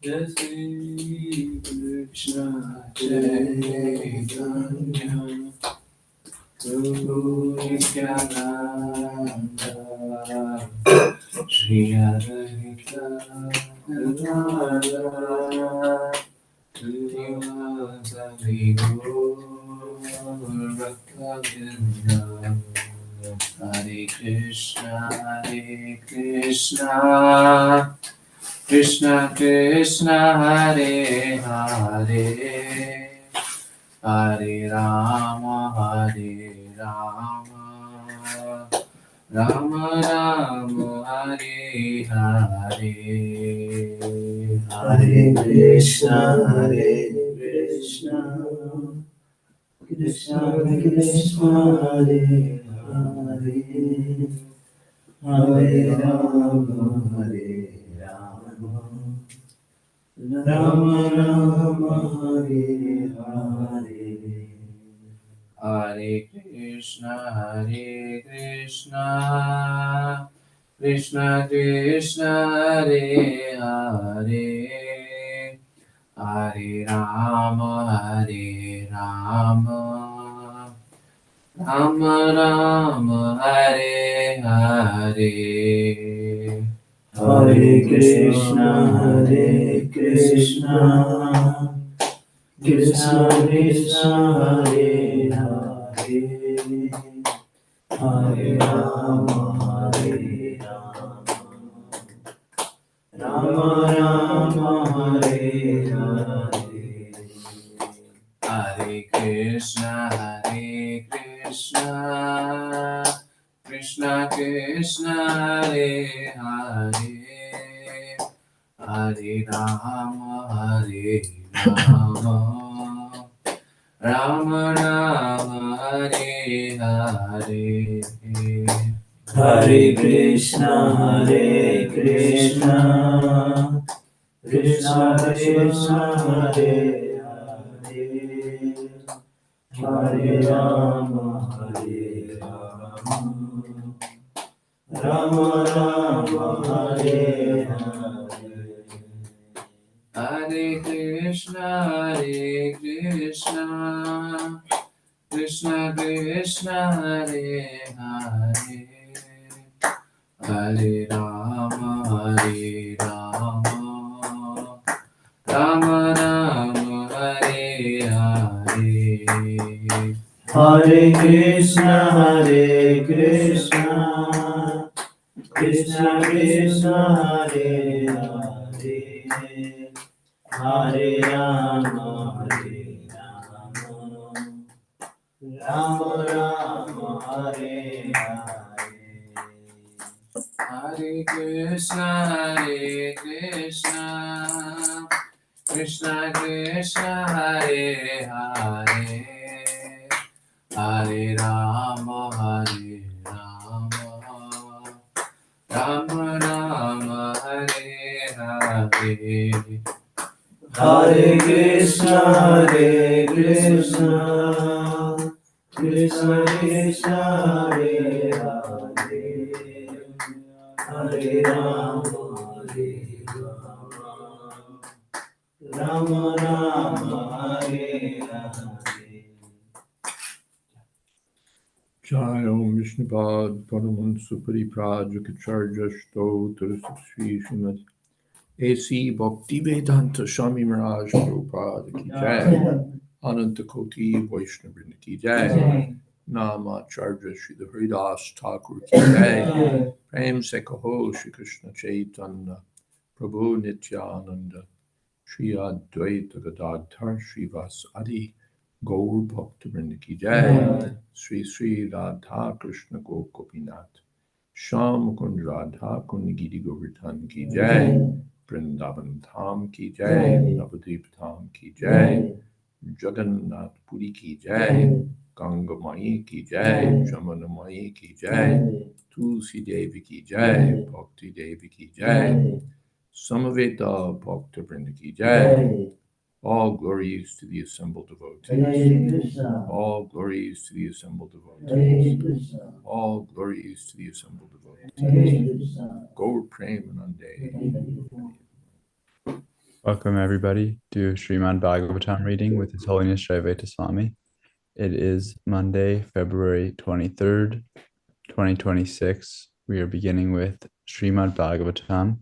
Jai Shri Krishna Chaitanya Prabhu Nityananda Shri Advaita Gadadhara Srivasadi Gaur Bhakta-vrinda Hare Krishna Krishna Krishna Hare Hare Hare Rama Rama Rama Hare Hare Hare Krishna Krishna Krishna Hare Hare Hare Rama Rama Rama Hare Hare Hare Krishna Krishna Krishna Hare Hare Hare Rama Rama Rama Hare Hare Hare Krishna Krishna Krishna Hare Hare Hare Rama Rama Rama Hare Hare Hare Krishna Krishna Krishna Hare Hare Hare Rama Rama Rama Hare Hare Hare Krishna Krishna Krishna Hare Hare Hare Rama Rama Rama Hare Hare Hare Krishna Krishna Krishna Hare Hare Hare Rama Rama Rama Hare Hare Hare Krishna Krishna Krishna Hare Hare Hare Rama Rama Rama Hare Hare Hare Krishna Krishna Krishna Hare Hare Hare Rama Rama Rama Hare Hare Hare Krishna Krishna Krishna Hare Hare Hare Rama Rama Rama Hare Hare Jai Om Vishnupad Paramahansa Paripurajaka Stotra Sri Srimad A.C. Bhaktivedanta Swami Maharaj Prabhupada Ki Jai Ananta Koti Vaishnavrinda Ki Jai Namacharya Shri Haridas Thakur Ki Jai Prem Se Kaho Shri Krishna Chaitanya Prabhu Nityananda Shri Advaita Gadadhar Shri Vasadi Gaur Bhaktivinoda Ki Jai Sri Sri Radha Krishna Gopinath Sham Kund Radha Kund Giri Govardhan Ki Jai Vrindavan Dham Ki Jai Navadvip Dham Ki Jai Jagannath Puri Ki Jai Ganga Mai Ki Jai Jamuna Mai Ki Jai Tulsi Devi Ki Jai Bhakti Devi Ki Jai Samaveta Bhakta Vrinda Ki Jai. All glories to the assembled devotees. All glories to the assembled devotees. All glories to the assembled devotees. Gaur Premanande. Welcome everybody to Srimad Bhagavatam reading with His Holiness Jayādvaita Swami. It is Monday, February 23rd, 2026. We are beginning with Srimad Bhagavatam,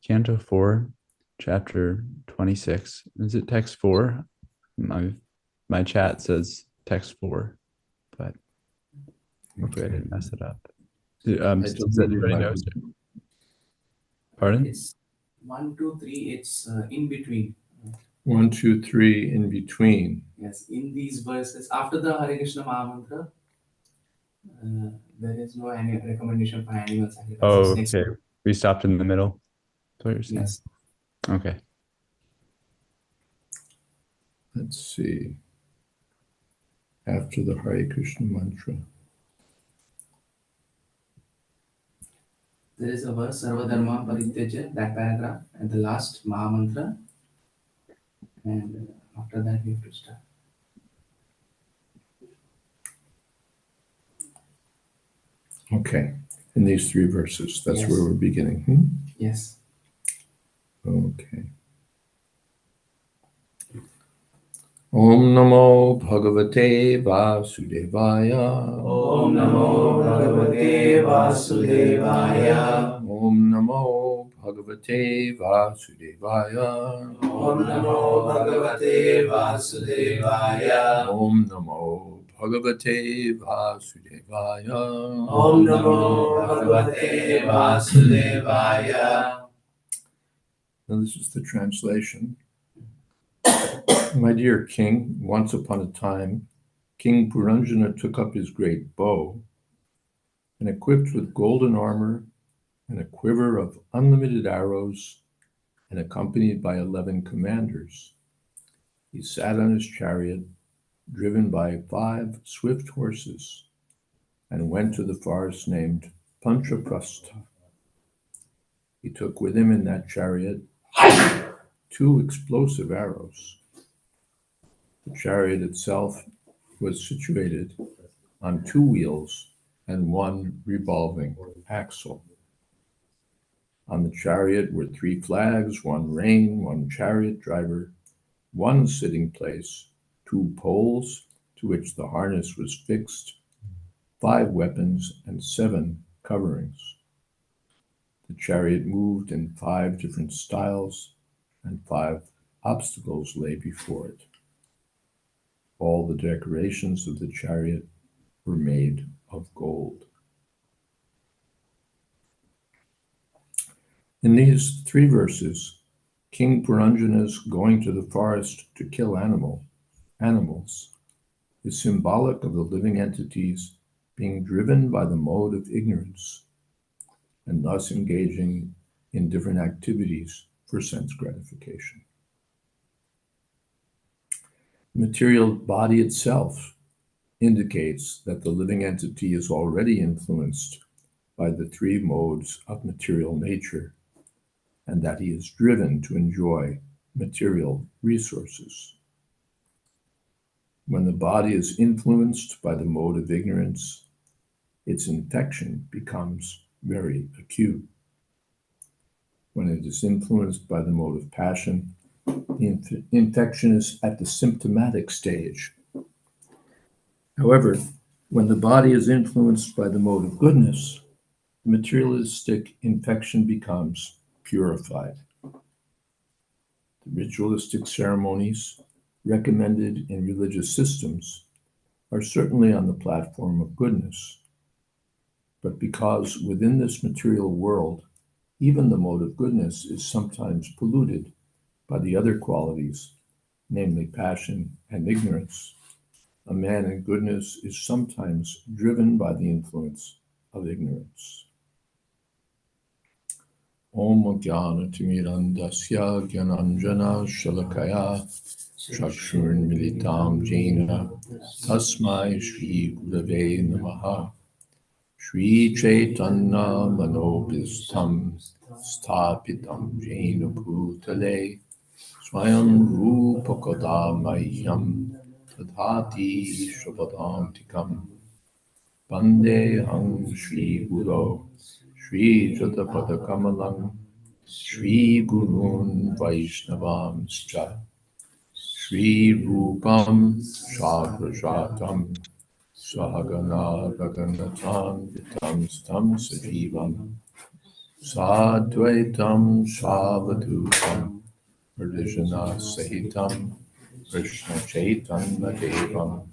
Canto 4, Chapter 26. Is it text 4? My chat says text 4, but hopefully I didn't mess it up. Pardon? It's 1, 2, 3. It's in between. 1, 2, 3 in between. Yes, in these verses after the Hare Krishna Mahamantra, there is no any recommendation for animal sacrifice. Oh, okay. We stopped in the middle. That's what you're saying. Yes. Okay. Let's see. After the Hare Krishna mantra. There is a verse, Sarva Dharma Parityaja, that paragraph, and the last Mahamantra. And after that, we have to start. Okay. In these 3 verses, that's Yes. where we're beginning. Yes. Okay. Om Namo Bhagavate Vasudevaya. Om Namo Bhagavate Vasudevaya. Om Namo Bhagavate Vasudevaya. Om Namo Bhagavate Vasudevaya. Om Namo Bhagavate Vasudevaya. Om Namo Bhagavate Vasudevaya. Now this is the translation. My dear king, once upon a time, King Puranjana took up his great bow, and equipped with golden armor and a quiver of unlimited arrows, and accompanied by 11 commanders, he sat on his chariot, driven by 5 swift horses, and went to the forest named Panchaprastha. He took with him in that chariot 2 explosive arrows. The chariot itself was situated on 2 wheels and 1 revolving axle. On the chariot were 3 flags, 1 rein, 1 chariot driver, 1 sitting place, 2 poles to which the harness was fixed, 5 weapons, and 7 coverings. The chariot moved in 5 different styles, and 5 obstacles lay before it. All the decorations of the chariot were made of gold. In these 3 verses, King Puranjana's going to the forest to kill animals is symbolic of the living entities being driven by the mode of ignorance and thus engaging in different activities for sense gratification. The material body itself indicates that the living entity is already influenced by the 3 modes of material nature, and that he is driven to enjoy material resources. When the body is influenced by the mode of ignorance, its infection becomes very acute. When it is influenced by the mode of passion, the infection is at the symptomatic stage. However, when the body is influenced by the mode of goodness, the materialistic infection becomes purified. The ritualistic ceremonies recommended in religious systems are certainly on the platform of goodness, but because within this material world, even the mode of goodness is sometimes polluted by the other qualities, namely passion and ignorance, a man in goodness is sometimes driven by the influence of ignorance. Om Jnana Timirandasya Gyananjana Shalakaya Chakshurn Militam Jena Tasmai Shri Gurave Namaha Shri Chaitanya Manobhistam Sthapitam Jena Bhutale Swayam Rupa Mahyam Tadhati Shabadamtikam Bande Hang Shri Guru Shri Jatapada Kamalam Shri Gurun Vaishnavamscha Shri Rupam Shagrajatam Sahagana Raganatam Vitam Stam Sajivam Sadvaitam Savadutam Pradeshana Sahitam Krishna Chaitanya Devam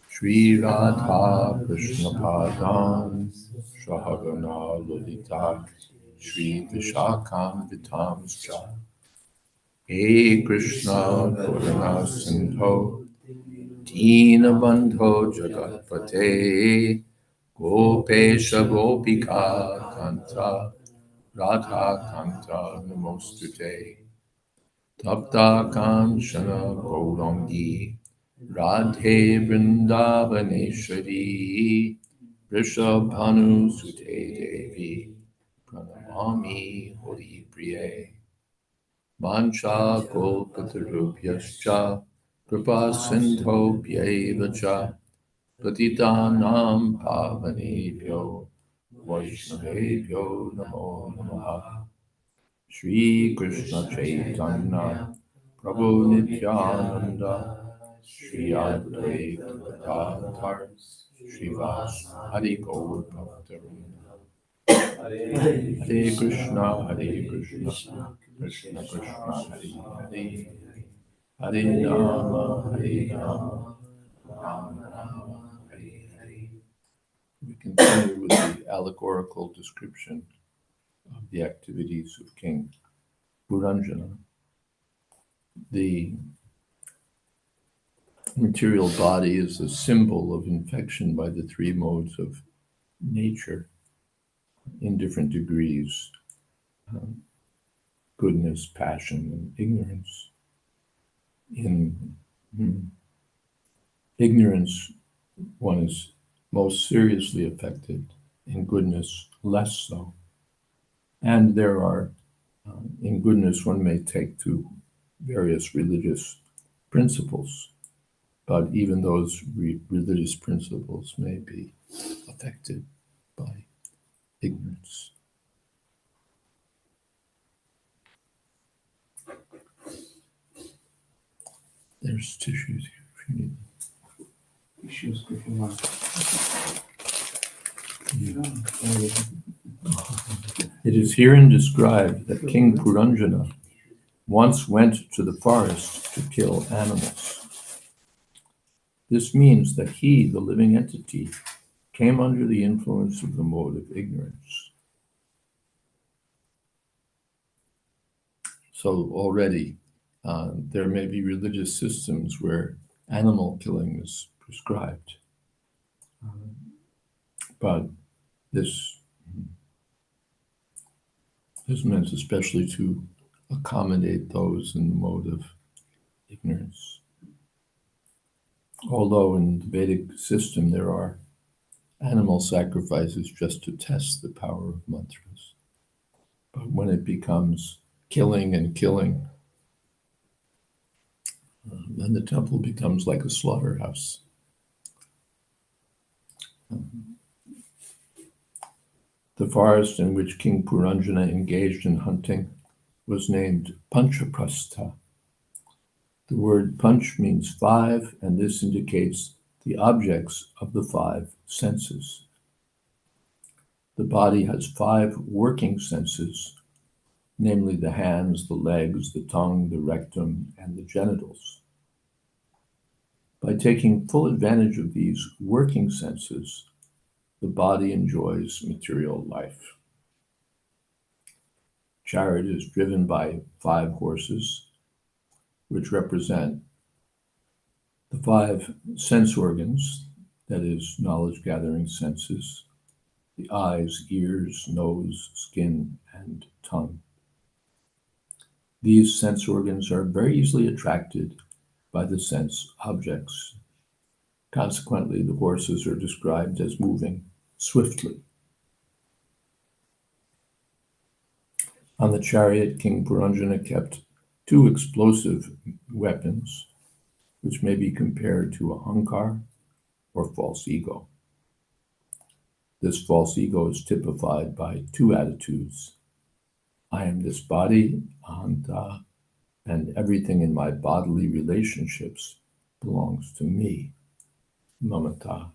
Shri Radha Krishna Padam Sahagana Lalita Shri Vishakam Vitamscha He Krishna Karuna Sindho Deenabandho Jagatpate Gopesha Gopika Kanta Radha Kanta Namostute Tapta Kanchana Gaurangi Radhe Vrindavaneshwari Vrishabhanu Sute Devi Pranamami Hori Priye Mancha Kolpatarubhyascha Kripa Sindho Bhyevacha Patitanam Pavanebhyo Vaishnavebhyo Namo Namaha Shri Krishna Chaitanya Prabhu Nityananda Shri Advaita Gadadhar Srivas Hari Gaur Bhaktavinda Hare Krishna Krishna Krishna Hare Hare Hare Rama Rama Rama Hare Hare. We continue with the allegorical description of the activities of King Puranjana. The material body is a symbol of infection by the three modes of nature in different degrees: goodness, passion, and ignorance. In ignorance, one is most seriously affected. In goodness, less so. And there are, in goodness, one may take to various religious principles, but even those religious principles may be affected by ignorance. There's tissues here if you need them. Issues if you want. It is herein described that King Puranjana once went to the forest to kill animals. This means that he, the living entity, came under the influence of the mode of ignorance. So already there may be religious systems where animal killing is prescribed. But this is meant especially to accommodate those in the mode of ignorance. Although in the Vedic system there are animal sacrifices just to test the power of mantras. But when it becomes killing and killing, then the temple becomes like a slaughterhouse. The forest in which King Puranjana engaged in hunting was named Panchaprastha. The word panch means five, and this indicates the objects of the five senses. The body has five working senses, namely the hands, the legs, the tongue, the rectum, and the genitals. By taking full advantage of these working senses, the body enjoys material life. Chariot is driven by 5 horses, which represent the 5 sense organs, that is, knowledge-gathering senses, the eyes, ears, nose, skin, and tongue. These sense organs are very easily attracted by the sense objects. Consequently, the horses are described as moving swiftly. On the chariot, King Puranjana kept 2 explosive weapons, which may be compared to a ahankar or false ego. This false ego is typified by 2 attitudes: I am this body, and everything in my bodily relationships belongs to me, mamata.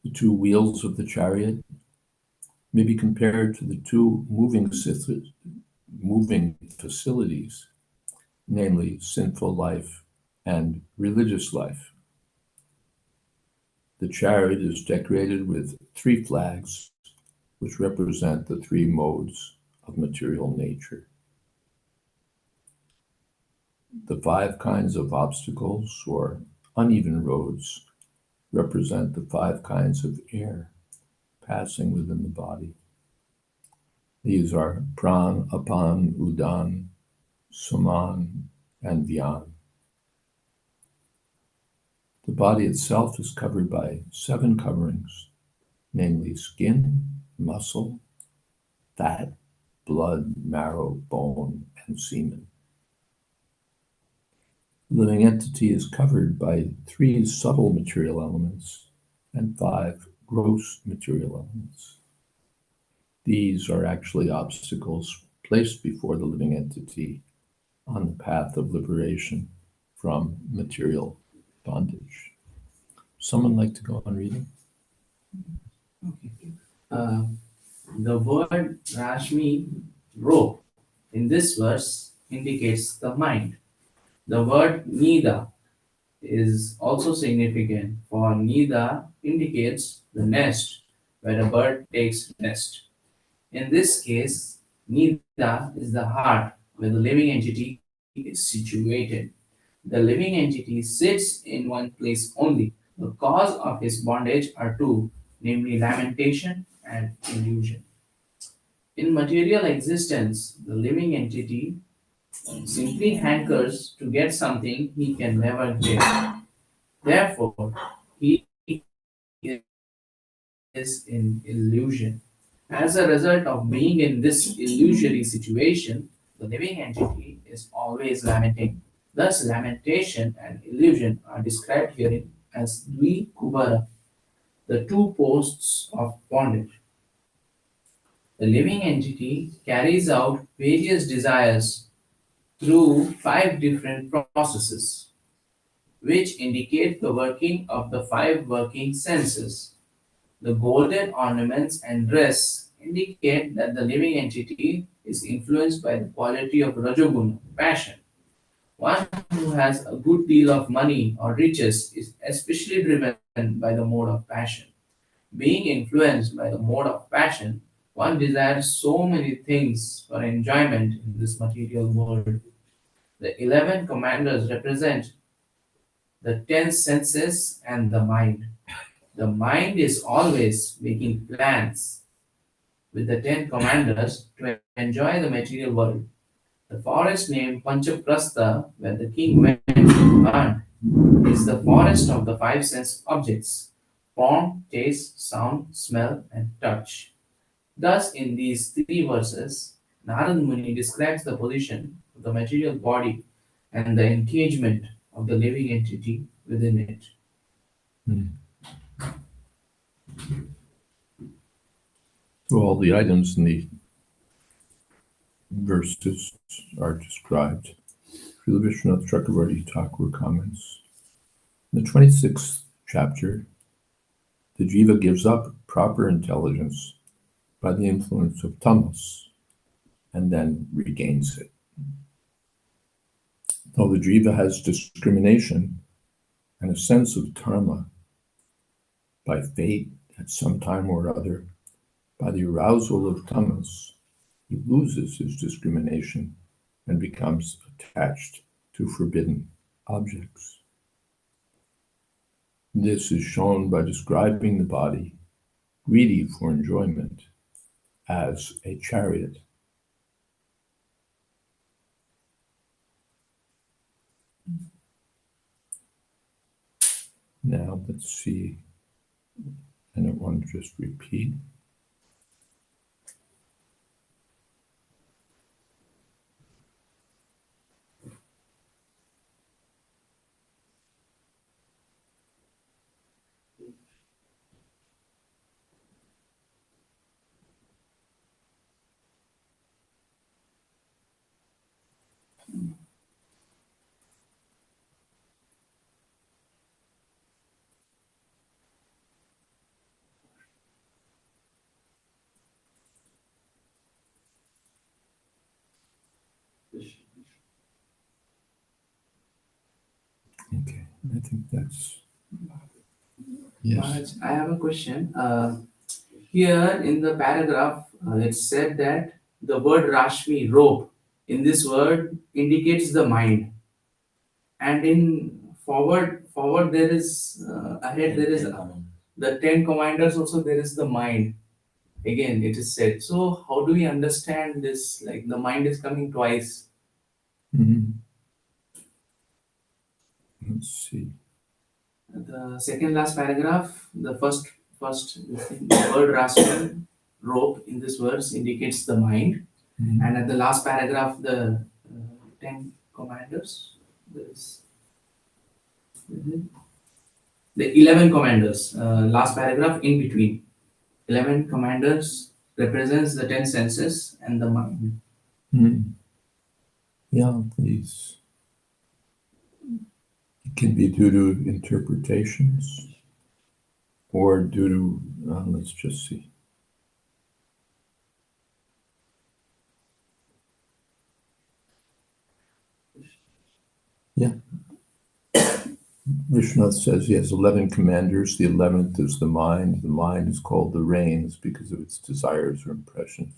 The two wheels of the chariot may be compared to the two moving facilities, namely sinful life and religious life. The chariot is decorated with 3 flags, which represent the 3 modes of material nature. The 5 kinds of obstacles or uneven roads represent the 5 kinds of air passing within the body. These are pran, apan, udan, saman, and vyan. The body itself is covered by 7 coverings, namely skin, muscle, fat, blood, marrow, bone, and semen. The living entity is covered by 3 subtle material elements and 5 gross material elements. These are actually obstacles placed before the living entity on the path of liberation from material bondage. Someone like to go on reading? Okay. The word Rashmi, rope, in this verse indicates the mind. The word Nida is also significant, for Nida indicates the nest where a bird takes nest. In this case, Nida is the heart where the living entity is situated. The living entity sits in one place only. The cause of his bondage are two, namely lamentation and illusion. In material existence, the living entity simply hankers to get something he can never get. Therefore, he is in illusion. As a result of being in this illusory situation, the living entity is always lamenting. Thus, lamentation and illusion are described herein as Dvi Kubara, the 2 posts of bondage. The living entity carries out various desires through 5 different processes, which indicate the working of the 5 working senses. The golden ornaments and dress indicate that the living entity is influenced by the quality of Rajoguna, passion. One who has a good deal of money or riches is especially driven by the mode of passion. Being influenced by the mode of passion, one desires so many things for enjoyment in this material world. The 11 commanders represent the 10 senses and the mind. The mind is always making plans with the 10 commanders to enjoy the material world. The forest named Panchaprastha, where the king went to hunt, is the forest of the 5 sense objects: form, taste, sound, smell, and touch. Thus, in these 3 verses, Narad Muni describes the position of the material body and the engagement of the living entity within it. So all the items in the verses are described. Srila Vishwanath Chakravarti Thakur comments. In the 26th chapter, the jiva gives up proper intelligence by the influence of tamas and then regains it. Though the jiva has discrimination and a sense of dharma by fate at some time or other, by the arousal of tamas, he loses his discrimination and becomes attached to forbidden objects. This is shown by describing the body, greedy for enjoyment, as a chariot. Now let's see, I don't want to just repeat. Okay, I think that's yes. Maharaj, I have a question. Here in the paragraph, it's said that the word Rashmi, rope, in this word indicates the mind, and in forward there is ahead there is the 10 commanders. Also there is the mind. Again, it is said. So how do we understand this? Like the mind is coming twice. Mhm. Let's see. The second last paragraph, the first the word Rashmi, rope in this verse indicates the mind. Mhm. And at the last paragraph, the 10 commanders, there's the 11 commanders, last paragraph in between. 11 commanders represents the 10 senses and the mind. Mhm. Yeah, these it can be due to interpretations or due to, let's just see. Yeah. Vishnu says he has 11 commanders. The 11th is the mind. The mind is called the reins because of its desires or impressions.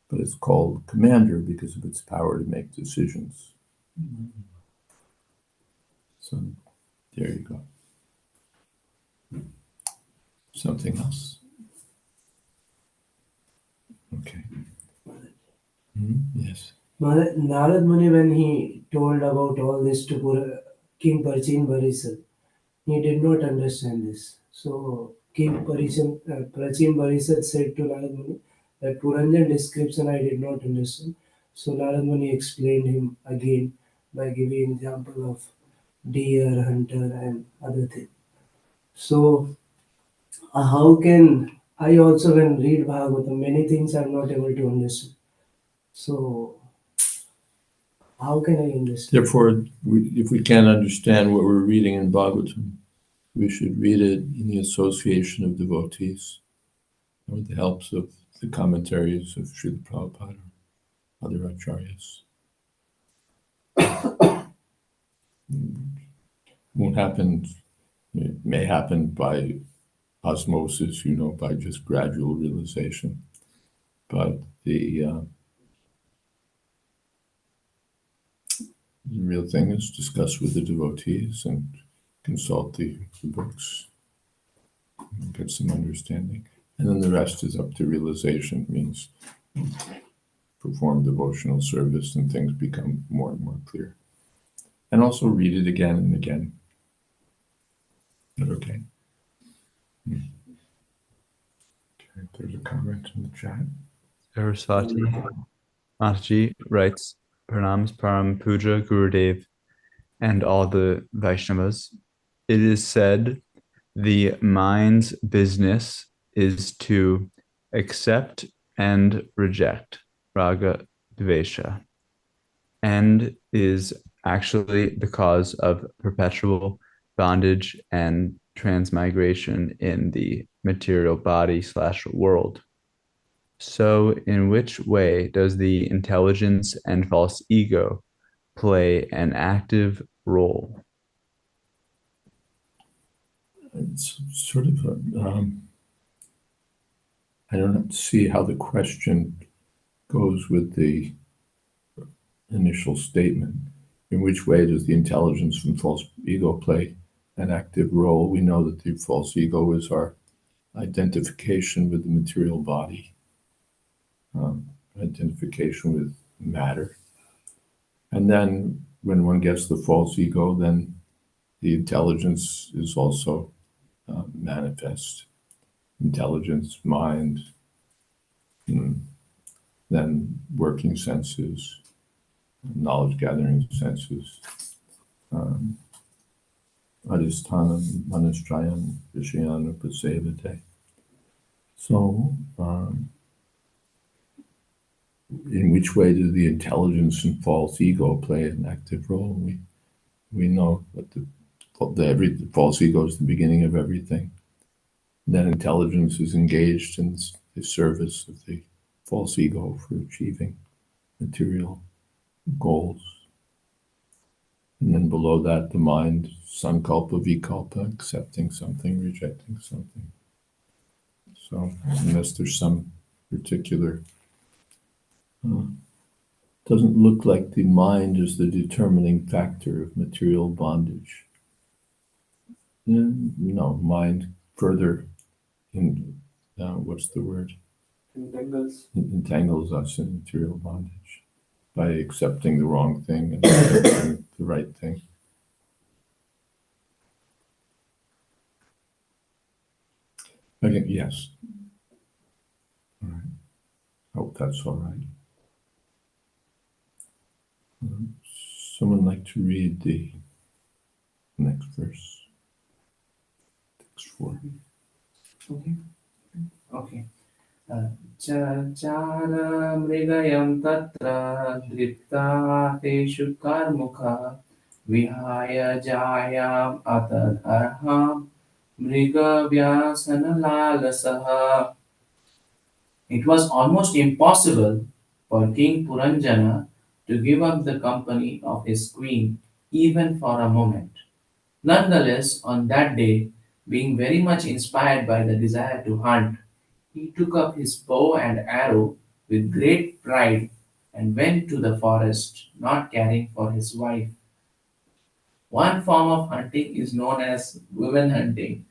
But it's called commander because of its power to make decisions. So there you go. Something else? Okay. Yes. Narad Muni, when he told about all this to King Parchin Barisal, he did not understand this. So King Parchin Barisal said to Narad Muni that Puranjan description I did not understand. So Narad Muni explained him again by giving example of deer, hunter and other things. So how can I also when read Bhagavatam, many things I'm not able to understand. So how can I understand? Therefore, if we can't understand what we're reading in Bhagavatam, we should read it in the association of devotees, or with the helps of the commentaries of Srila Prabhupada or other acharyas. Won't happen, it may happen by osmosis, by just gradual realization. But the real thing is discuss with the devotees and consult the books and get some understanding. And then the rest is up to realization, means perform devotional service and things become more and more clear. And also read it again and again. Okay. Okay, there's a comment in the chat. Saraswati Mataji writes, Pranams Param Puja Gurudev and all the Vaishnavas. It is said the mind's business is to accept and reject raga dvesha, and is actually the cause of perpetual bondage and transmigration in the material body/world. So, in which way does the intelligence and false ego play an active role? It's sort of I don't see how the question goes with the initial statement. In which way does the intelligence from false ego play an active role? We know that the false ego is our identification with the material body, identification with matter. And then when one gets the false ego, then the intelligence is also manifest. Intelligence, mind, then working senses, knowledge gathering senses, adhisthana, manaschayan, vishayana, pasevate. So, in which way do the intelligence and false ego play an active role? We know that the false ego is the beginning of everything. Then intelligence is engaged in the service of the false ego for achieving material goals. And then below that, the mind, sankalpa, vikalpa, accepting something, rejecting something. So unless there's some particular, doesn't look like the mind is the determining factor of material bondage. No, mind further what's the word? Entangles us in material bondage by accepting the wrong thing and accepting the right thing. Okay, yes. All right. Hope that's all right. Someone like to read the next verse? Text 4. Okay. Chara mrigayam tatra dripta teshu karmukha vihaya jayam atadharham mriga vyasana lalasaha. It was almost impossible for King Puranjana to give up the company of his queen even for a moment. Nonetheless, on that day, being very much inspired by the desire to hunt, he took up his bow and arrow with great pride and went to the forest, not caring for his wife. One form of hunting is known as women hunting.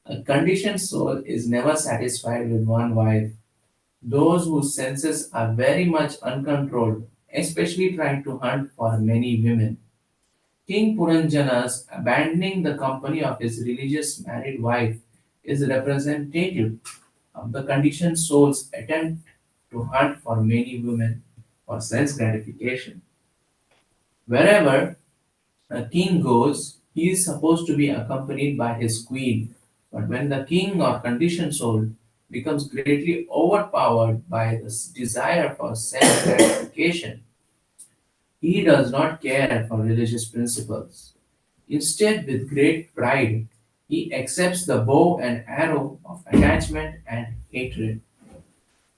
A conditioned soul is never satisfied with one wife. Those whose senses are very much uncontrolled, especially try to hunt for many women. King Puranjana's abandoning the company of his religious married wife is representative of the conditioned soul's attempt to hunt for many women for sense gratification. Wherever a king goes, he is supposed to be accompanied by his queen. But when the king or conditioned soul becomes greatly overpowered by this desire for sense gratification, he does not care for religious principles. Instead, with great pride, he accepts the bow and arrow of attachment and hatred.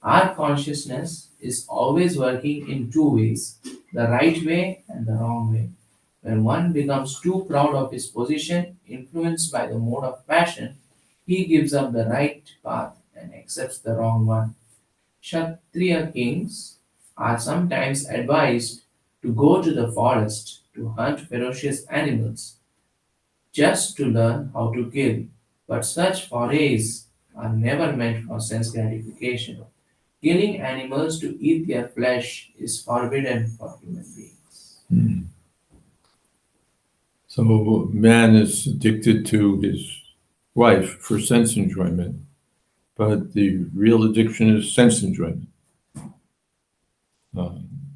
Our consciousness is always working in two ways, the right way and the wrong way. When one becomes too proud of his position, influenced by the mode of passion, he gives up the right path and accepts the wrong one. Kshatriya kings are sometimes advised to go to the forest to hunt ferocious animals just to learn how to kill, but such forays are never meant for sense gratification. Killing animals to eat their flesh is forbidden for human beings. So man is addicted to his wife for sense enjoyment, but the real addiction is sense enjoyment.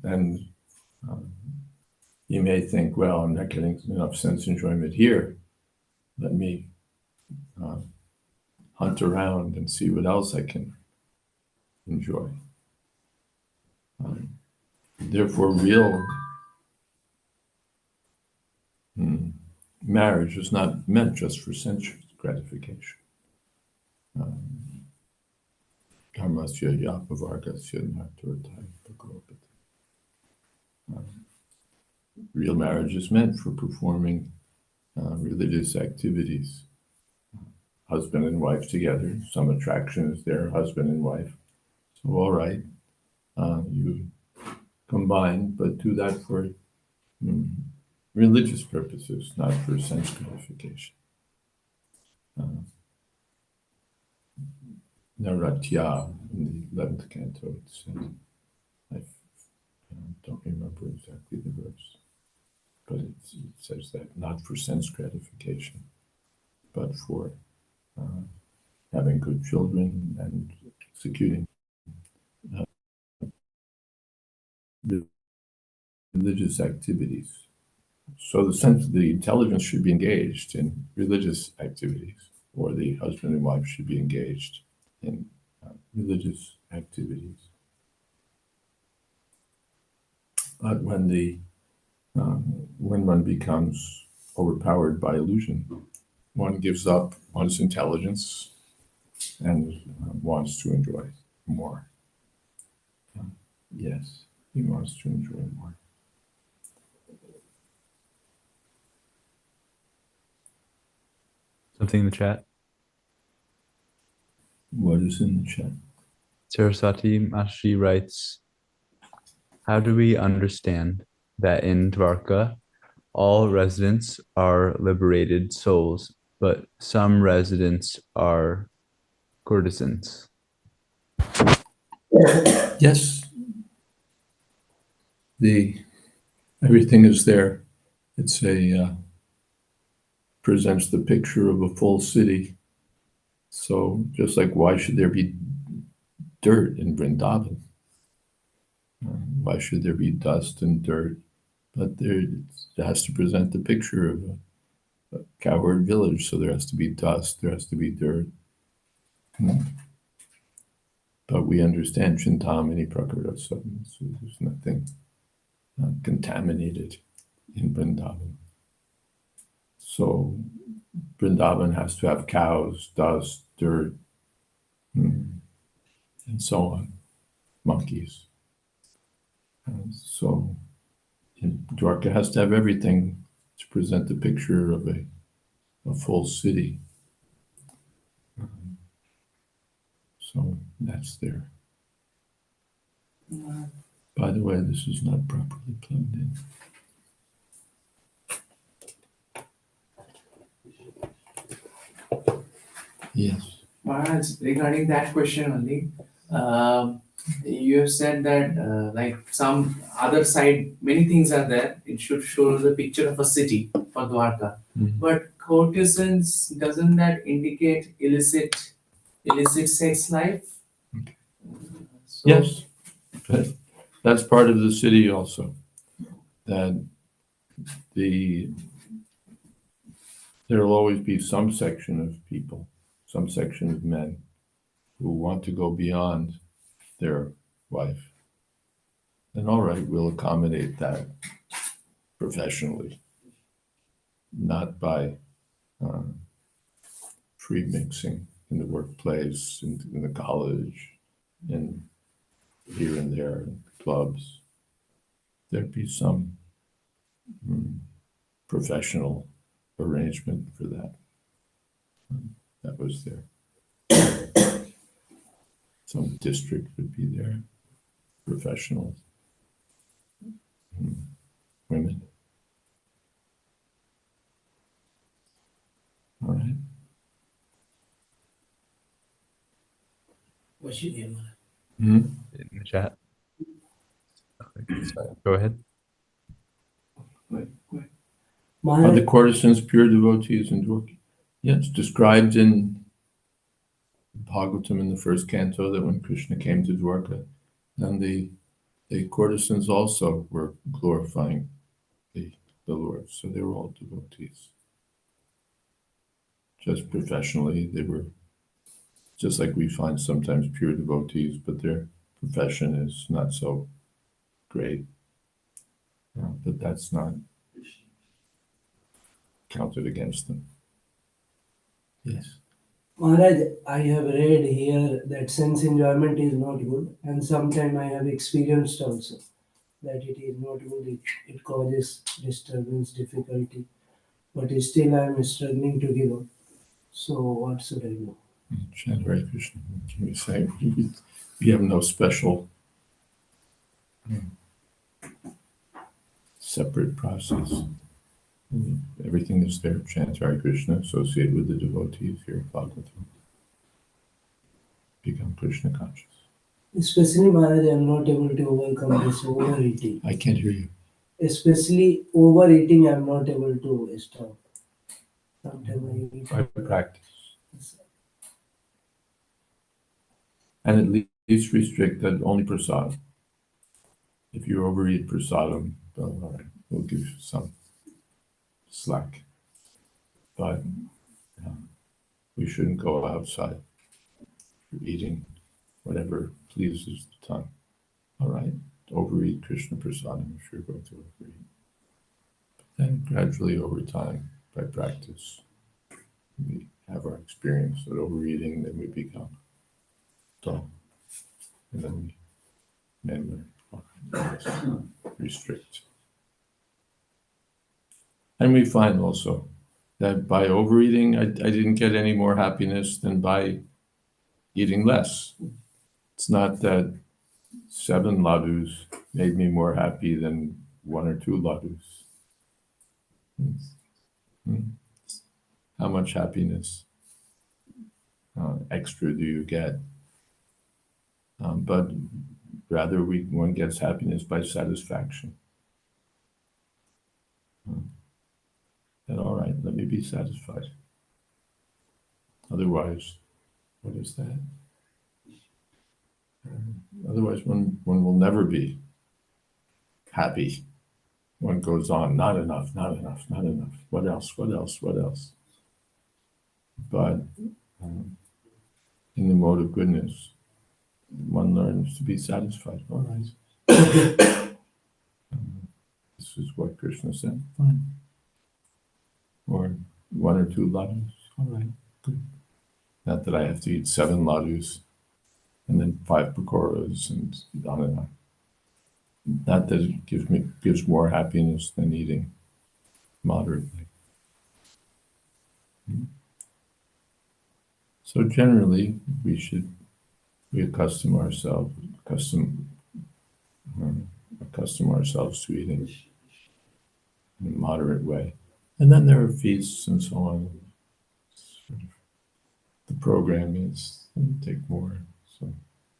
And you may think, well, I'm not getting enough sense enjoyment here. Let me hunt around and see what else I can enjoy. Therefore, real marriage is not meant just for sense gratification. Karmasya yapavargasya nartortai bhagavata. Real marriage is meant for performing religious activities. Husband and wife together, some attraction is there, husband and wife. So all right, you combine, but do that for religious purposes, not for sense gratification. Naratya in the 11th canto, it says, I don't remember exactly the verse, but it says that not for sense gratification, but for having good children and executing religious activities. So the intelligence should be engaged in religious activities, or the husband and wife should be engaged in religious activities. But when one becomes overpowered by illusion, one gives up one's intelligence and wants to enjoy more. Yes, he wants to enjoy more. Something in the chat. What is in the chat? Saraswati Mashi writes, how do we understand that in Dwarka, all residents are liberated souls, but some residents are courtesans? Yes, everything is there. It's presents the picture of a full city. So just like why should there be dirt in Vrindavan? Why should there be dust and dirt? But it has to present the picture of a cowherd village, so there has to be dust, there has to be dirt. But we understand Chintamani Prakarasam, so there's nothing contaminated in Vrindavan. So Vrindavan has to have cows, dust, dirt, and so on, monkeys. And so Dwarka has to have everything to present the picture of a full city. So that's there. By the way, this is not properly plugged in. Yes. Maharaj, regarding that question only, you have said that like some other side, many things are there. It should show the picture of a city for Dwarka. But courtesans, doesn't that indicate illicit sex life? So, Yes. That's part of the city also. That there will always be some section of people, some section of men who want to go beyond their wife. And all right, we'll accommodate that professionally, not by free mixing in the workplace, in the college, and here and there, in clubs. There'd be some professional arrangement for that. That was there. Some district would be there, professional women. All right. What's your name? In the chat. Okay, sorry, go ahead. Are Maharaj, the courtesans pure devotees in Dwarka? Yes, described in Bhagavatam in the first canto that when Krishna came to Dwarka, and the courtesans also were glorifying the Lord, so they were all devotees. Just professionally, they were just like we find sometimes pure devotees, but their profession is not so great. But that's not counted against them. Yes. Maharaj, I have read here that sense enjoyment is not good, and sometimes I have experienced also that it is not good. It causes disturbance, difficulty, but still I am struggling to give up. So what should I do? Chant Hare Krishna. Can you say we have no special separate process. Everything is there. Chant Hare Krishna, associated with the devotees here at Bhagavatam. Become Krishna conscious. Especially Maharaj, I am not able to overcome this overeating. I can't hear you. Especially overeating, I am not able to stop. Sometimes I eat. Try to practice. And at least restrict that only prasadam. If you overeat prasadam, all right, we'll give you some slack. But we shouldn't go outside. You're eating whatever pleases the tongue. All right? overeat Krishna prasadam if you're going to overeat. But then gradually over time, by practice, we have our experience of overeating, then we become dull. And then we learn restrict. And we find also that by overeating, I didn't get any more happiness than by eating less. It's not that 7 ladus made me more happy than 1 or 2 ladus. How much happiness extra do you get? But rather, one gets happiness by satisfaction. Then, all right, let me be satisfied. Otherwise, what is that? Otherwise, one will never be happy. One goes on, not enough, not enough, not enough. What else? What else? What else? But in the mode of goodness, one learns to be satisfied. All right. This is what Krishna said. Fine. Or 1 or 2 ladus. All right. Good. Not that I have to eat 7 ladus and then 5 pakoras and on and on. Not that it gives more happiness than eating moderately. So generally, we accustom ourselves to eating in a moderate way. And then there are feasts and so on. The program is take more. So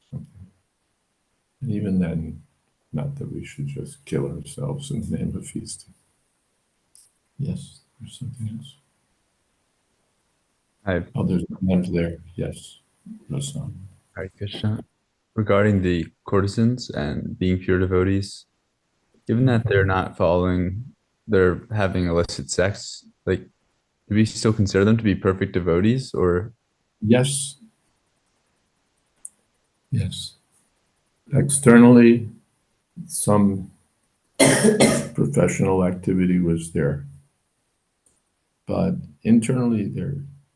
something. And even then, not that we should just kill ourselves in the name of feasting. Yes, there's something else. There's an end there. Yes, Rasan. Hare Krishna. Regarding the courtesans and being pure devotees, given that they're having illicit sex, like, do we still consider them to be perfect devotees, or? Yes. Yes. Externally, some professional activity was there, but internally they're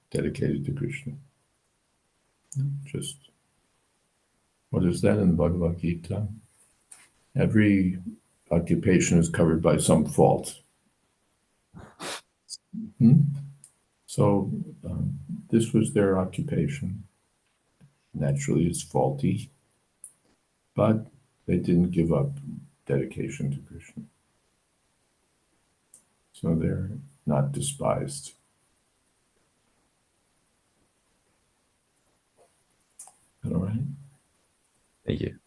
dedicated to Krishna. Just, what is that in the Bhagavad Gita? Every occupation is covered by some fault. So this was their occupation. Naturally, it's faulty, but they didn't give up dedication to Krishna. So they're not despised. All right? Thank you.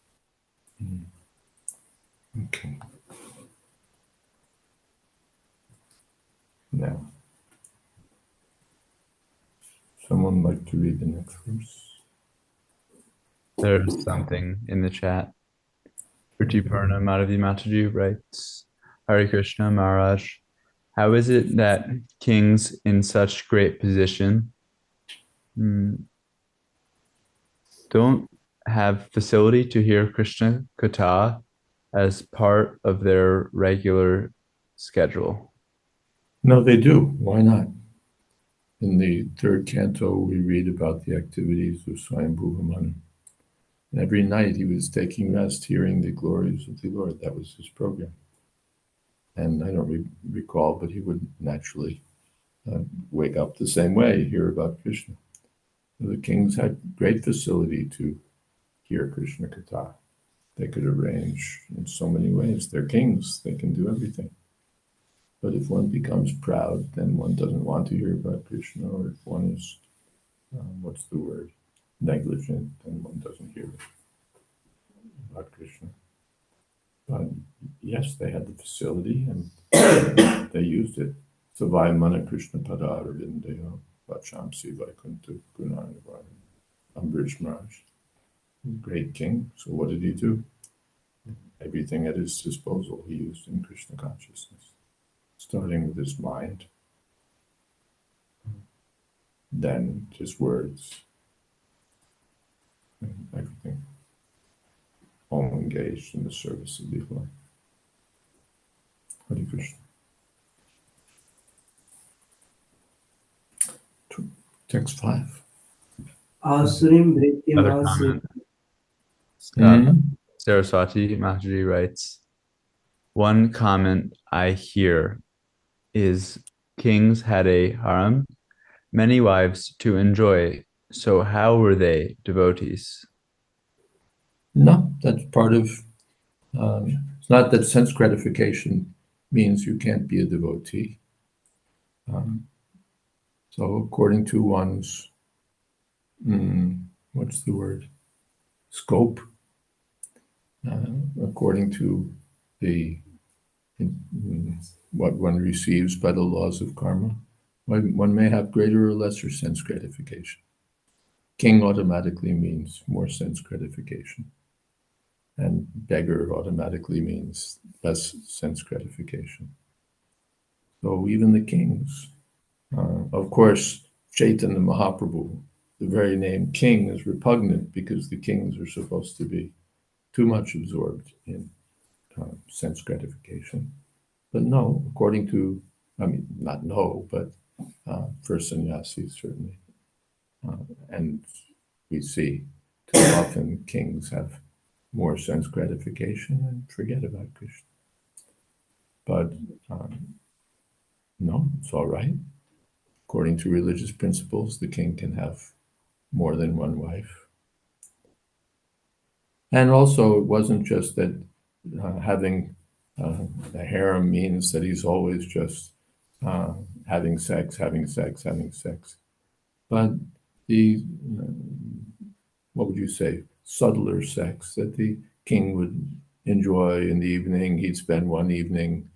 Okay. Now, someone like to read the next verse? There's something in the chat. Purna Madhavi Mataji writes, Hare Krishna Maharaj, how is it that kings in such great position don't have facility to hear Krishna Katha as part of their regular schedule? No, they do. Why not? In the 3rd canto, we read about the activities of Swami. And every night he was taking rest, hearing the glories of the Lord. That was his program. And I don't recall, but he would naturally wake up the same way, hear about Krishna. The kings had great facility to hear Krishna Katha. They could arrange in so many ways. They're kings. They can do everything. But if one becomes proud, then one doesn't want to hear about Krishna, or if one is, negligent, then one doesn't hear about Krishna. But yes, they had the facility and they used it. Savai Mana Krishna Pada Aravindeyo Vachamsi Vaikunta Gunarnavara Ambrish Maharaj. Great king. So what did he do? Everything at his disposal he used in Krishna consciousness. Starting with his mind, then his words, and everything. all engaged in the service of the Lord. Hare Krishna. Text 5. Asurim Vritim Another Asya. comment. Saraswati Mataji writes, one comment I hear is kings had a harem, many wives to enjoy. So how were they devotees? No, that's part of, it's not that sense gratification means you can't be a devotee. So according to one's, what's the word? Scope, according to the what one receives by the laws of karma, one may have greater or lesser sense gratification. King automatically means more sense gratification, and beggar automatically means less sense gratification. So even the kings, of course, Chaitanya Mahaprabhu, the very name king is repugnant because the kings are supposed to be too much absorbed in sense gratification. But no, according to, I mean, not no, but for sannyasis certainly. And we see too often kings have more sense gratification and forget about Krishna. But no, it's all right. According to religious principles, the king can have more than one wife. And also, it wasn't just that having a harem means that he's always just having sex. But the, what would you say, subtler sex that the king would enjoy in the evening. He'd spend one evening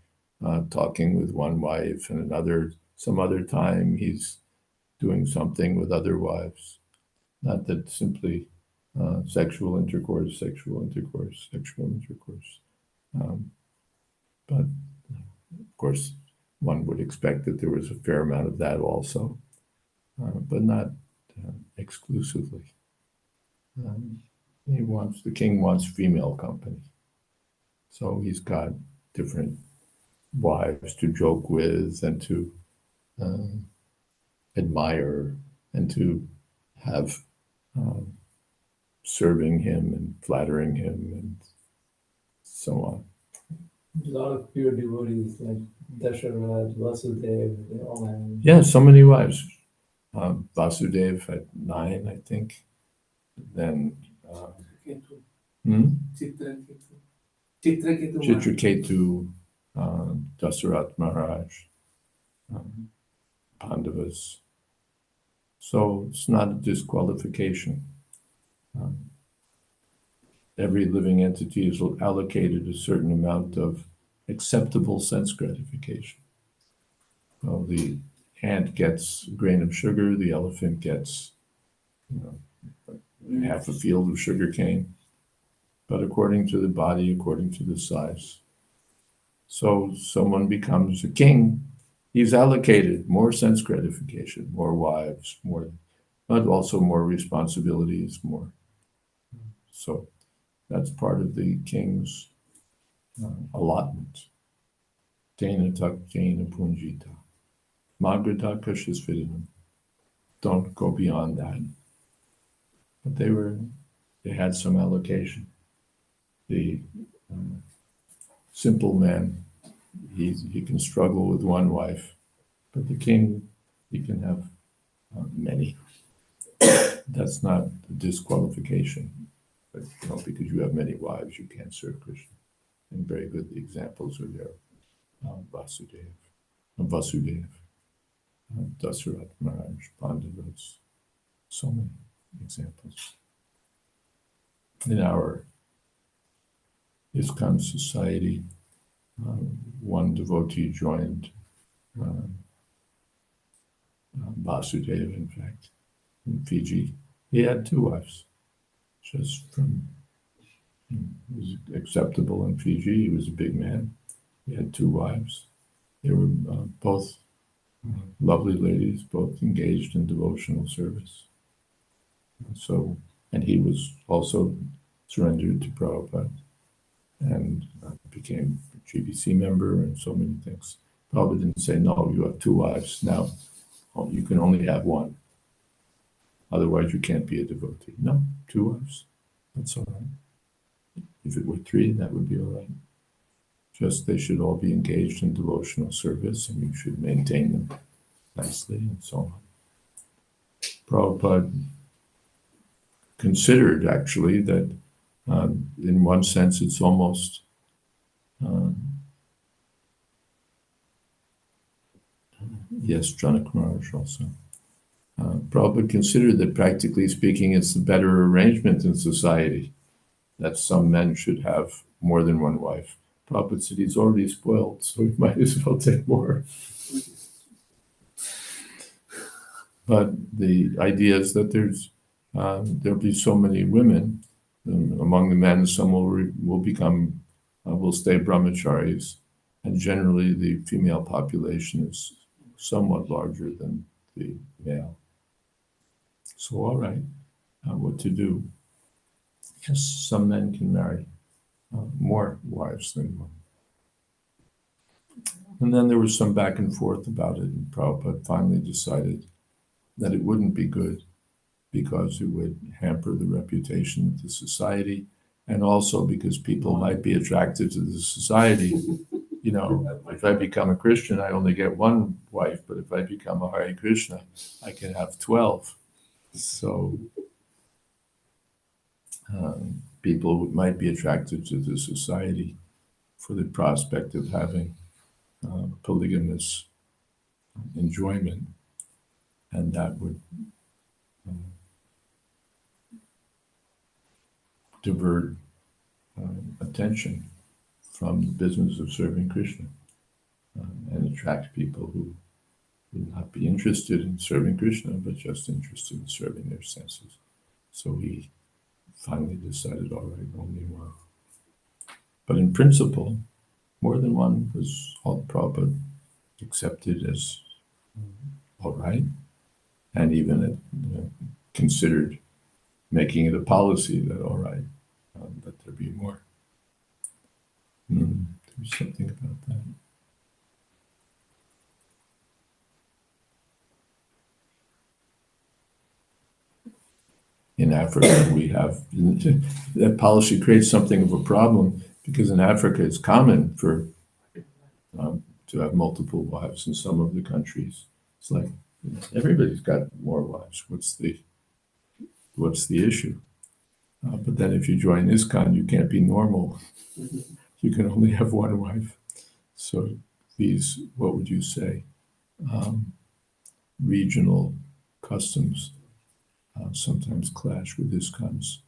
talking with one wife, and some other time he's doing something with other wives. Not that simply sexual intercourse. But of course, one would expect that there was a fair amount of that also, but not exclusively. The king wants female company. So he's got different wives to joke with and to admire and to have serving him and flattering him and so on. A lot of pure devotees like Dasharatha, Vasudev, they all have. Yeah, so many wives. Vasudev had 9, I think. Then Chitraketu, Dasarath Maharaj, Pandavas. So it's not a disqualification. Every living entity is allocated a certain amount of acceptable sense gratification. Well, the ant gets a grain of sugar, the elephant gets half a field of sugar cane, but according to the body, according to the size. So someone becomes a king, he's allocated more sense gratification, more wives, but also more responsibilities, more. So that's part of the king's allotment. Tena tak jena punjita. Magrata kashasvidinam. Don't go beyond that. But they had some allocation. The simple man, he can struggle with one wife, but the king, he can have many. That's not a disqualification. But because you have many wives, you can't serve Krishna. And very good examples are there. Vasudev, Dasarath Maharaj, Pandavas, so many examples. In our ISKCON society, one devotee joined Vasudev, in fact, in Fiji. He had 2 wives, just from, it was acceptable in Fiji. He was a big man. He had 2 wives. They were both lovely ladies, both engaged in devotional service. So, and he was also surrendered to Prabhupada and became a GBC member and so many things. Prabhupada didn't say, no, you have 2 wives. Now you can only have 1. Otherwise you can't be a devotee. No, 2 wives. That's all right. If it were 3, that would be all right. Just they should all be engaged in devotional service and you should maintain them nicely and so on. Prabhupada considered actually that in one sense it's almost yes, Janak Maharaj also. Prabhupada considered that practically speaking it's the better arrangement in society that some men should have more than 1 wife. Prabhupada said he's already spoiled, so he might as well take more. But the idea is that there'll be so many women among the men. Some will become will stay brahmacharis, and generally the female population is somewhat larger than the male. So all right, what to do? Yes, some men can marry more wives than 1. And then there was some back and forth about it, and Prabhupada finally decided that it wouldn't be good because it would hamper the reputation of the society, and also because people might be attracted to the society. You know, if I become a Christian, I only get 1 wife, but if I become a Hare Krishna, I can have 12. So people might be attracted to the society for the prospect of having polygamous enjoyment, and that would divert attention from the business of serving Krishna and attract people who would not be interested in serving Krishna, but just interested in serving their senses. So he finally decided, all right, only 1. But in principle, more than 1 was all Prabhupada accepted as all right, and even considered making it a policy that all right, that there be more. There was something about that. In Africa, we have that policy creates something of a problem because in Africa it's common for to have multiple wives in some of the countries. It's like everybody's got more wives. What's the issue? But then if you join this con, you can't be normal. You can only have 1 wife. So these, what would you say, regional customs sometimes clash with ISKCON's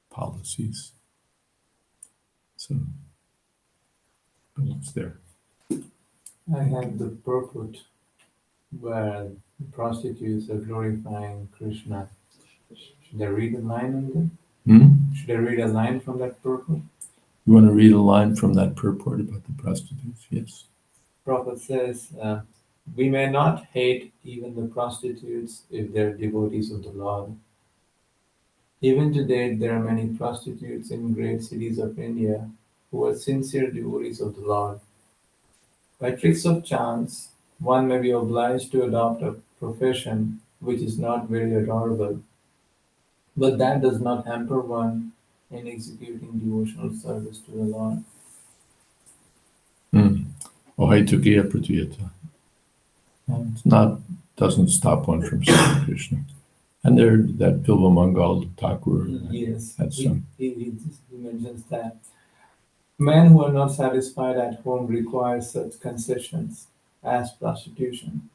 policies. So, but it's there. I have the purport where prostitutes are glorifying Krishna. Should I read a line on that? Should I read a line from that purport? You want to read a line from that purport about the prostitutes? Yes. Prabhupada says, we may not hate even the prostitutes if they're devotees of the Lord. Even today, there are many prostitutes in great cities of India who are sincere devotees of the Lord. By tricks of chance, one may be obliged to adopt a profession which is not very adorable, but that does not hamper one in executing devotional service to the Lord. Ohaitukiya pratiyata. Doesn't stop one from serving Krishna. And there, that Bilvamangal Thakur Yes, had some. he mentions that. Men who are not satisfied at home require such concessions as prostitution.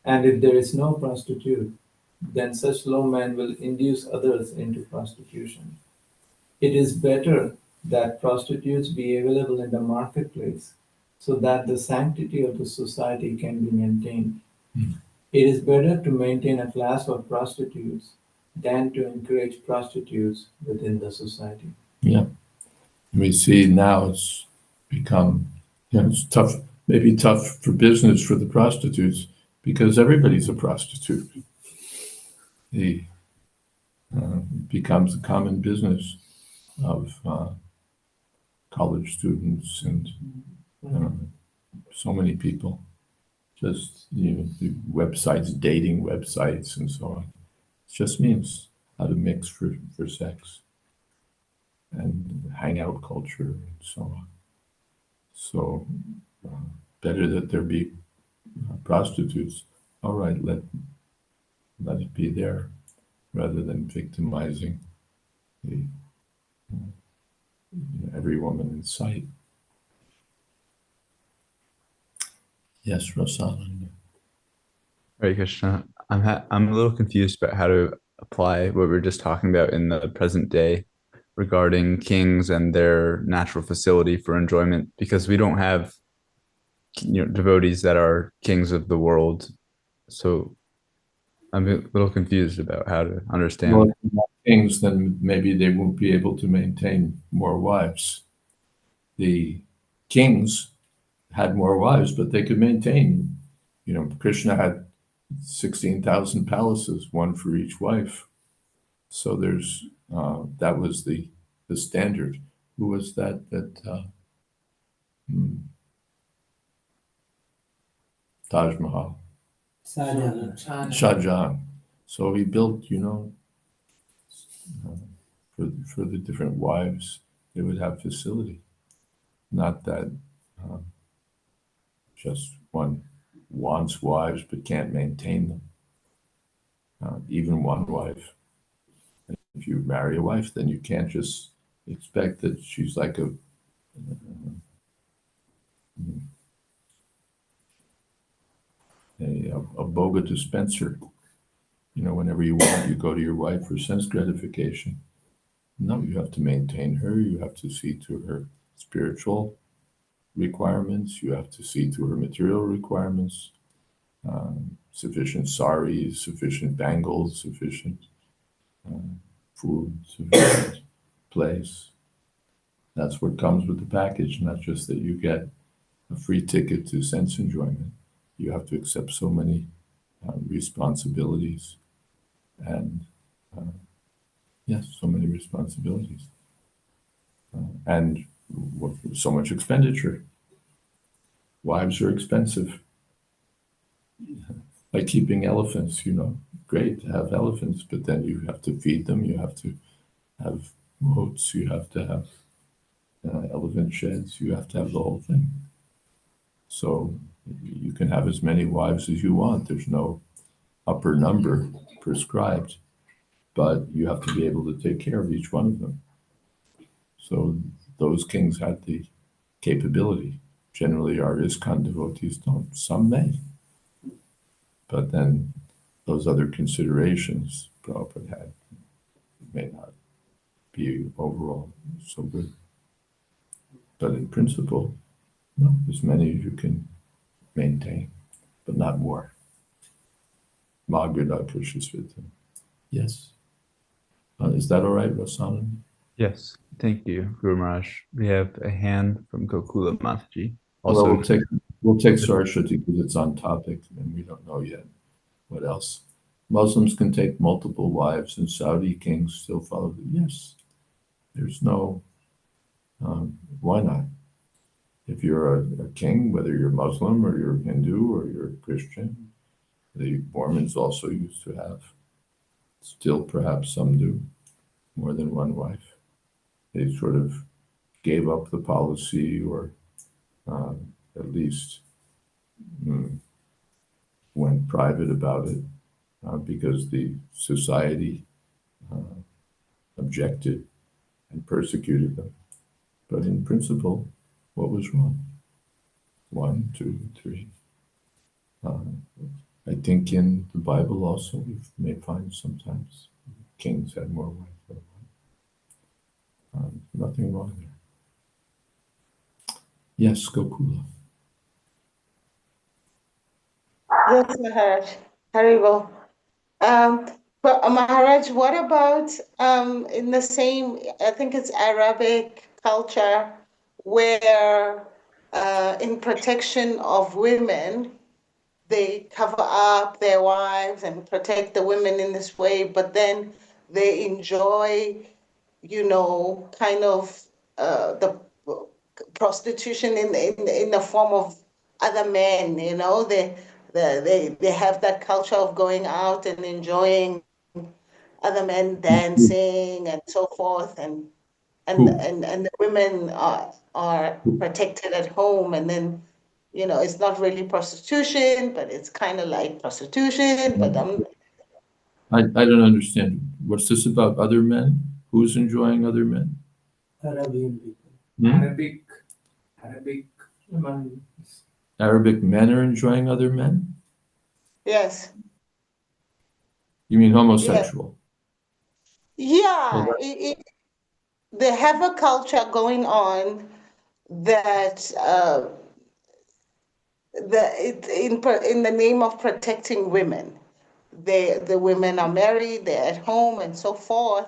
And if there is no prostitute, then such low men will induce others into prostitution. It is better that prostitutes be available in the marketplace so that the sanctity of the society can be maintained. It is better to maintain a class of prostitutes than to encourage prostitutes within the society. Yeah. We see now it's become, it's tough, maybe tough for business for the prostitutes because everybody's a prostitute. becomes a common business of college students and so many people. Just, the websites, dating websites and so on. It just means how to mix for sex and hangout culture and so on. So better that there be prostitutes. All right, let it be there, rather than victimizing the, every woman in sight. Yes, Rosalinda. Hare Krishna. I'm a little confused about how to apply what we were just talking about in the present day regarding kings and their natural facility for enjoyment, because we don't have devotees that are kings of the world. So I'm a little confused about how to understand. Well, if they're not kings, then maybe they won't be able to maintain more wives. The kings had more wives, but they could maintain. Krishna had 16,000 palaces, one for each wife. So there's that was the standard. Who was that? Taj Mahal. Shah Jahan. So he built, for the different wives, they would have facility. Not that just one wants wives but can't maintain them. Even one wife. If you marry a wife, then you can't just expect that she's like a boga dispenser. Whenever you want, you go to your wife for sense gratification. No, you have to maintain her. You have to see to her spiritual requirements. You have to see to her material requirements. Sufficient saris, sufficient bangles, sufficient food, sufficient place. That's what comes with the package, not just that you get a free ticket to sense enjoyment. You have to accept so many responsibilities, and yes, so many responsibilities, and so much expenditure. Wives are expensive. Like keeping elephants, great to have elephants, but then you have to feed them, you have to have moats, you have to have elephant sheds, you have to have the whole thing. So you can have as many wives as you want. There's no upper number prescribed, but you have to be able to take care of each one of them. So those kings had the capability. Generally, our ISKCON devotees don't. Some may. But then those other considerations Prabhupada had may not be overall so good. But in principle, no, as many as you can maintain, but not more. Magrida Kushasvita. Yes. Is that all right, Rosalinda? Yes, thank you, Guru Maharaj. We have a hand from Gokula Mataji. Also, Also, we'll take Saraswati because it's on topic, and we don't know yet what else. Muslims can take multiple wives, and Saudi kings still follow them. Yes, there's no. Why not? If you're a king, whether you're Muslim or you're Hindu or you're Christian, the Mormons also used to have. Still, perhaps some do, more than one wife. They sort of gave up the policy, or at least went private about it, because the society objected and persecuted them. But in principle, what was wrong? 1, 2, 3. I think in the Bible also we may find sometimes kings had more wives than one. Nothing wrong there. Yes, Gokula. Yes, Maharaj. Haribo. But Maharaj, what about in the same, I think it's Arabic culture, where in protection of women, they cover up their wives and protect the women in this way, but then they enjoy, kind of the prostitution in the form of other men. They have that culture of going out and enjoying other men dancing and so forth, and Who? the women are protected at home, and then it's not really prostitution, but it's kind of like prostitution. But I don't understand. What's this about other men? Who's enjoying other men? Arabian people. Arabic women. Arabic men are enjoying other men? yes, You mean homosexual? yeah, Well, they have a culture going on that in the name of protecting women. The women are married, they're at home and so forth,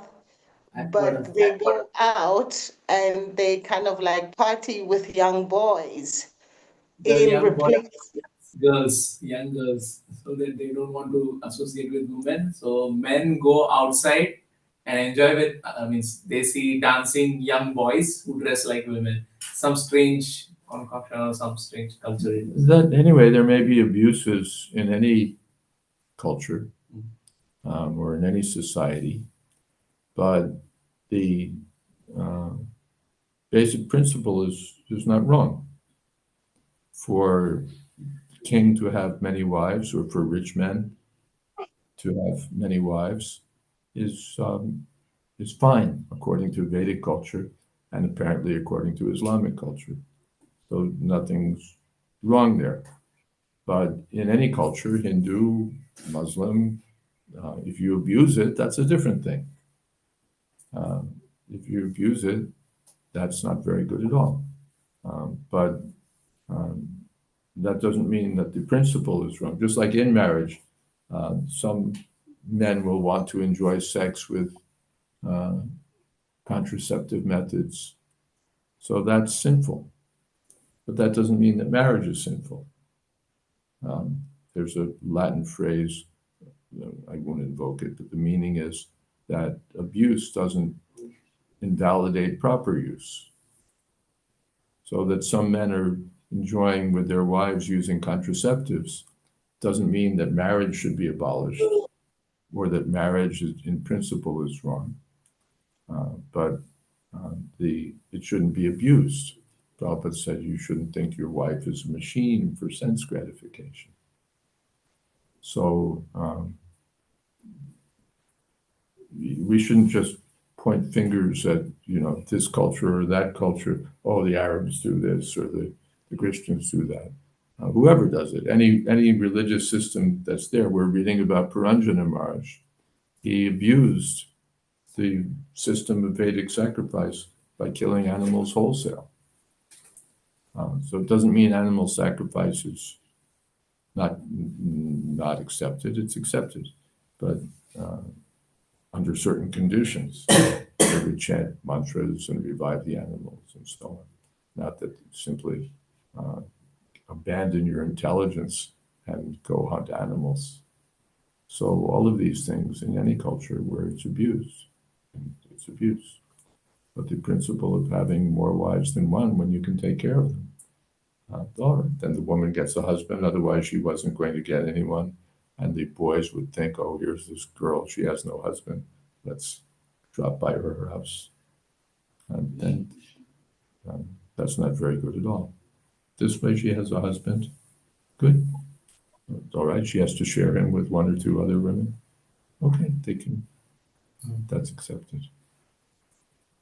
but they go out and they kind of like party with young boys The in young boys, replace. young girls, so that they don't want to associate with women. So men go outside and enjoy with, means they see dancing young boys who dress like women. Some strange concoction or some strange culture. anyway, there may be abuses in any culture or in any society, but the basic principle is not wrong. For the king to have many wives, or for rich men to have many wives, is fine according to Vedic culture and apparently according to Islamic culture. So nothing's wrong there. But in any culture, Hindu, Muslim, if you abuse it, that's a different thing. If you abuse it, that's not very good at all. But that doesn't mean that the principle is wrong. Just like in marriage, some men will want to enjoy sex with contraceptive methods. So that's sinful. But that doesn't mean that marriage is sinful. There's a Latin phrase, I won't invoke it, but the meaning is that abuse doesn't invalidate proper use. So that some men are enjoying with their wives using contraceptives doesn't mean that marriage should be abolished or that marriage in principle is wrong. But it shouldn't be abused. Prabhupada said you shouldn't think your wife is a machine for sense gratification. So we shouldn't just point fingers at this culture or that culture. Oh, the Arabs do this or the Christians do that. Whoever does it, any religious system that's there. We're reading about Puranjana Maharaj. He abused the system of Vedic sacrifice by killing animals wholesale. So it doesn't mean animal sacrifice is not accepted. It's accepted, but under certain conditions. They would chant mantras and revive the animals and so on. Not that simply abandon your intelligence and go hunt animals. So all of these things in any culture where it's abused, it's abuse. But the principle of having more wives than one when you can take care of them. All right, then the woman gets a husband, otherwise she wasn't going to get anyone. And the boys would think, oh, here's this girl, she has no husband. Let's drop by her house. And then that's not very good at all. This way she has a husband, good. All right, she has to share him with one or two other women. Okay, they can, that's accepted.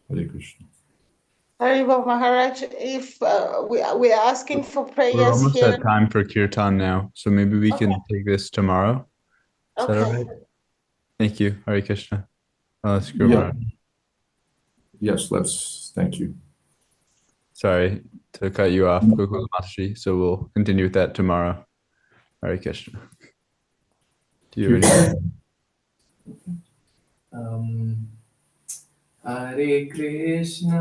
Hare Krishna. Haribo Maharaj, if we're asking for We're prayers almost here. at time for kirtan now, so maybe we can take this tomorrow. Is that all Okay. right? Thank you, Hare Krishna. Let's go. Yeah. Yes, thank you. Sorry to cut you off, Gokul Mataji. So we'll continue with that tomorrow. Hare Krishna. Do you have any? Hare Krishna,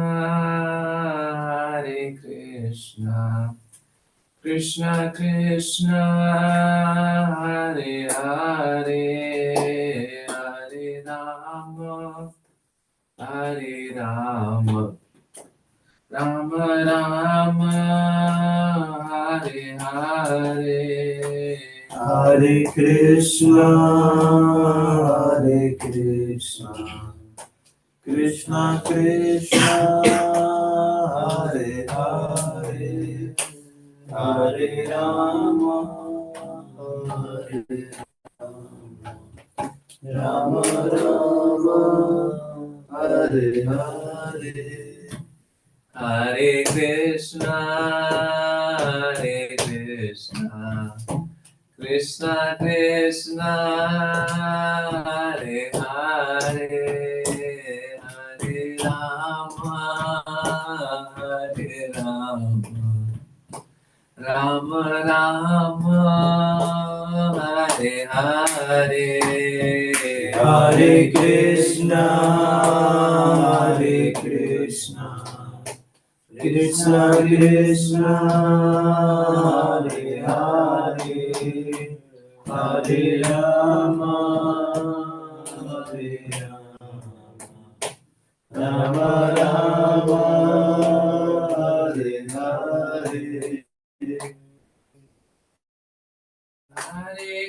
Hare Krishna, Krishna Krishna, Hare Hare, Hare Rama, Hare Rama, Rama Rama, Hare Hare, Hare Krishna, Hare Krishna, Krishna Krishna, Hare Hare, Hare Rama, Hare Rama, Rama, Hare Hare, Hare Krishna, Krishna Krishna, Hare Hare, Hare Rama, Hare Rama, Rama Rama, Hare Hare, Hare Krishna, Hare Krishna, Krishna Krishna, Hare Hare, Hare Rama, Hare Rama, Rama Rama, Hare Hare. Hare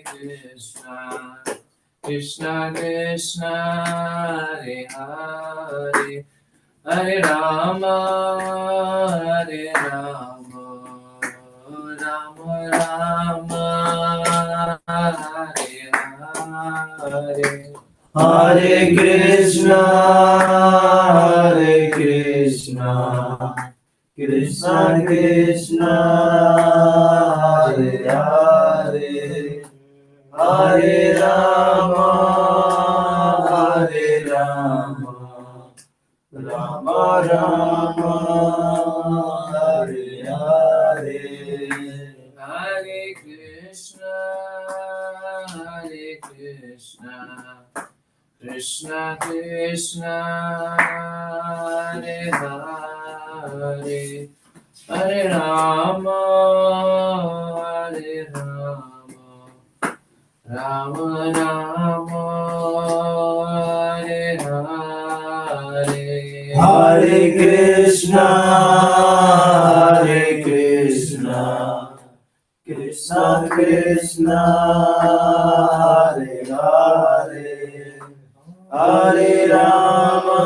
Krishna, Krishna Krishna, Hare Hare, Hare Rama, Rama Rama, Hare Hare. Hare Krishna, Hare Krishna, Krishna Krishna, Hare Hare, Hare Rama, Hare Rama, Rama Rama, Hare Hare. Hare Krishna, Krishna Krishna, Hare Hare, Hare Rama, Rama Rama, Hare Hare. Hare Krishna, Hare Krishna, Krishna Krishna, Hare Hare, Hare Rama,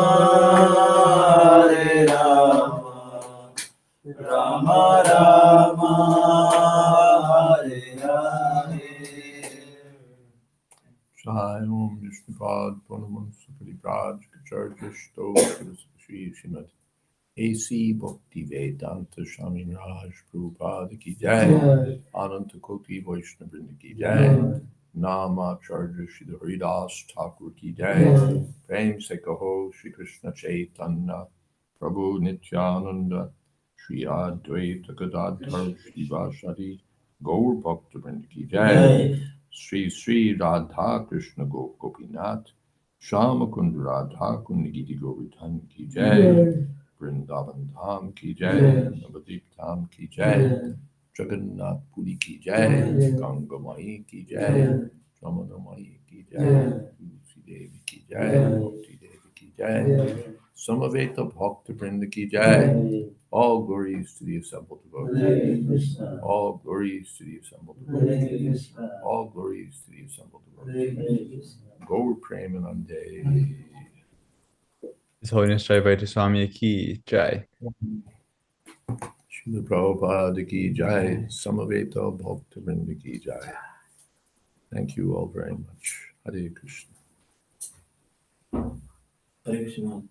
Hare Rama, Rama Rama, Hare Hare. Jai Om Vishnupad Purnamamsa Parivraj Kacharya Stotra Shri Srimad A.C. Bhaktivedanta Swami Raj Prabhupada Ki Jai, Ananta Koti Vaishnava Vrinda Ki Jai, Namacharya Shri Haridas Thakur Ki Jai, Prem Se Kaho Shri Krishna Chaitanya Prabhu Nityananda, Shri Advaita Gadadhar Shri Vasari Gaur Bhakta Vrinda Ki Jai, Sri Sri Radha Krishna Gopinath, Shama Kund Radha Kundagiti Govardhan Ki Jai, Vrindavan Dham Ki Jai, Navadip Dham Ki Jai, Jagannath Puri Ki Jai, Ganga Mai Ki Jai, Jamuna Mai Ki Jai, Tulsi Devi Ki Jai, Bhakti Devi Ki Jai, Samaveta Bhakta Vrinda Ki Jai. All glories to the assembled devotees. All glories to the assembled devotees. All glories to the assembled devotees. Gaur Premanande. His Holiness Jayādvaita Swami Ki Jai. Srila Prabhupada Ki Jai. Samaveta Bhakta Vrinda Ki Jai. Thank you all very much. Hare Krishna. Hare Krishna.